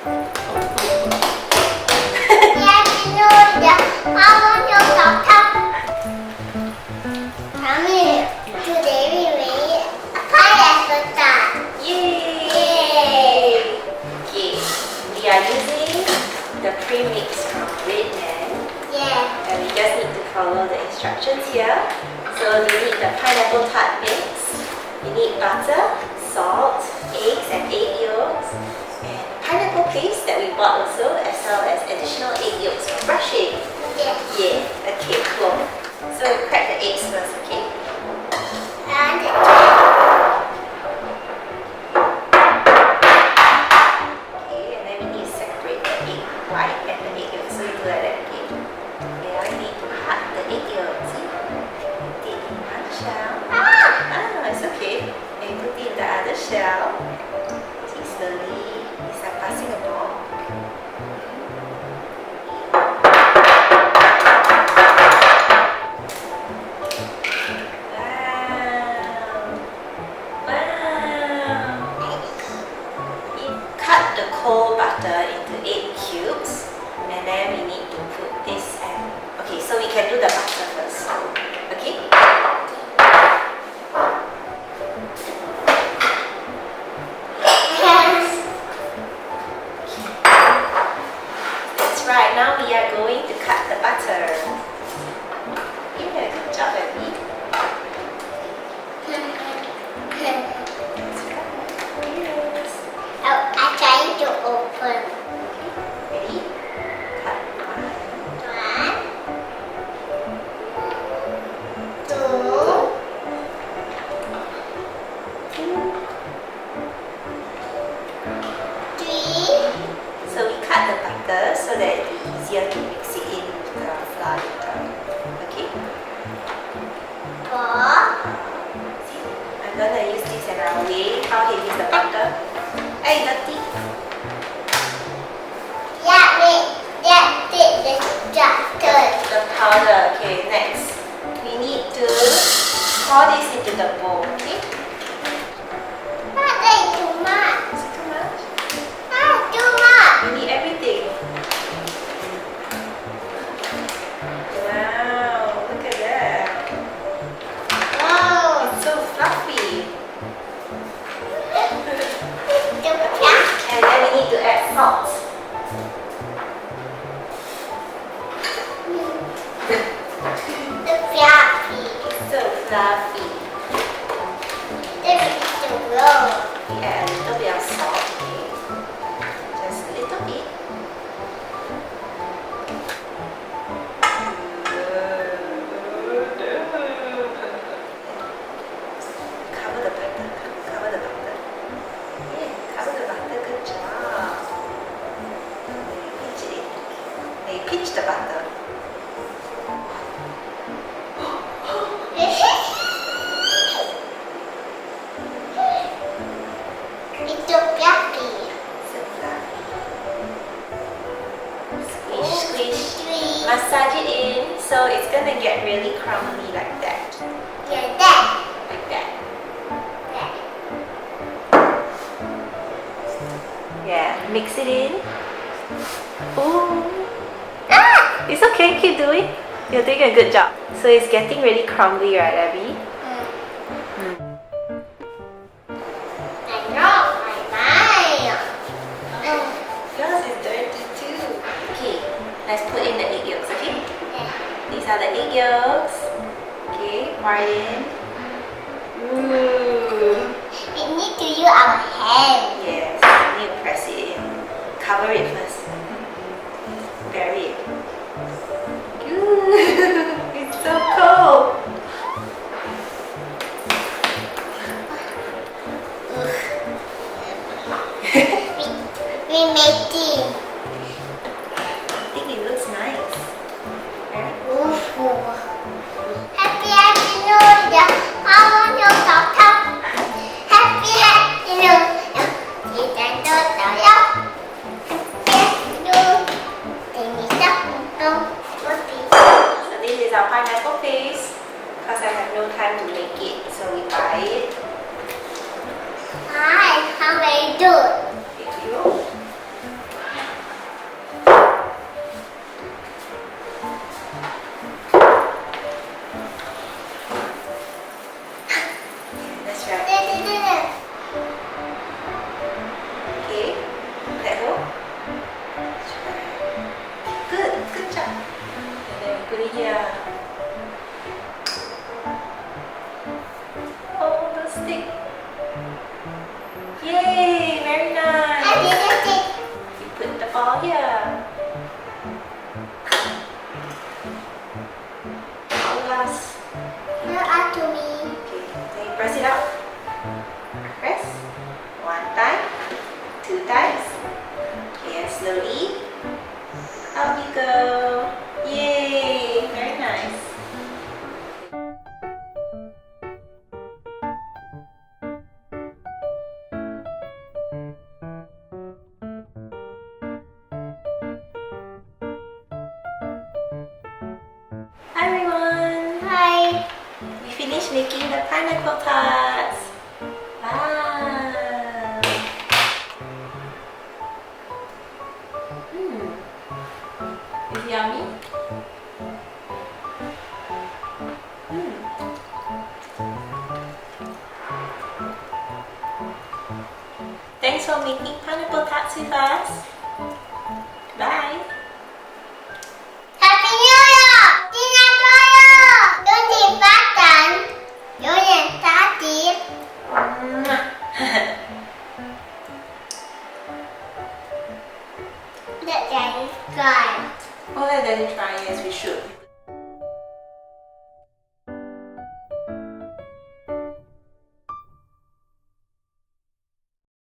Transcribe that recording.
Today we made a pineapple tart. Yay! Okay, we are using the premix from Redman. Yeah. And we just need to follow the instructions here. So you need the pineapple tart mix. You need butter, salt, eggs and egg yolks, and pineapple paste that we bought also, as well as additional egg yolks for brushing. Yeah. Yeah, okay, cool. So we crack the eggs first, okay? And Okay, and then we need to separate the egg white and the egg yolk. So we do like that, okay? Now we need to cut the egg yolk. See? Take in one shell. It's okay. And you put it in the other shell. See, slowly. It's like passing a ball. Cold butter into 8 cubes, and then we need to put this and okay, so we can do the butter first. Okay? That's right, now we are going to cut the butter. Yeah, good job, Abby. I'm trying to open. Ready? Cut one. 1, 2, 3. So we cut the butter so that it will be easier to mix it in with the flour later. Okay? 4. See? I'm gonna use this and I'll weigh how heavy is the butter. Hey, dirty! Yeah, wait. That's it. The structure. The powder. Okay, next. We need to pour this into the bowl. Okay? That is too much. Is it too much? That's too much. We need everything. Wow, look at that. Oh. It's so fluffy. The And then we need to add salt. fluffy. It's so fluffy. This is the roll. We add a little bit of salt, okay? Just a little bit. Cover the butter. Cover the butter. Yeah, cover the butter. Good job. Pinch it in. Now you pinch the butter. It's so fluffy. So fluffy. Squish, squish. 3. Massage it in so it's gonna get really crumbly like that. Yeah, that. Like that. That. Yeah, mix it in. Ooh. Ah! It's okay, keep doing. You're doing a good job. So it's getting really crumbly, right, Abby? I know my mind. Yours is dirty too. Okay, let's put in the egg yolks, okay? These are the egg yolks. Okay, pour it in. Ooh. We need to use our hand. Yes, you need to press it in. Cover it first. Bury it. Ooh, it's so cold. We make it. I think it looks nice. Right? Happy New Year. I want your top. Happy New Year. So this is our pineapple paste. Because I have no time to make it, so we buy it. Hi, how may I do? Thank you. slowly. Out we go. Yay! Very nice. Hi everyone! Hi. We finished making the pineapple tarts. Wow! It's yummy. Thanks for making pineapple tarts with us. Bye. Happy New Year! Xin chào cô. Tôi thì phát triển. Tôi là tá tiết. Let Daddy try. Oh, let Daddy try. Yes, we should.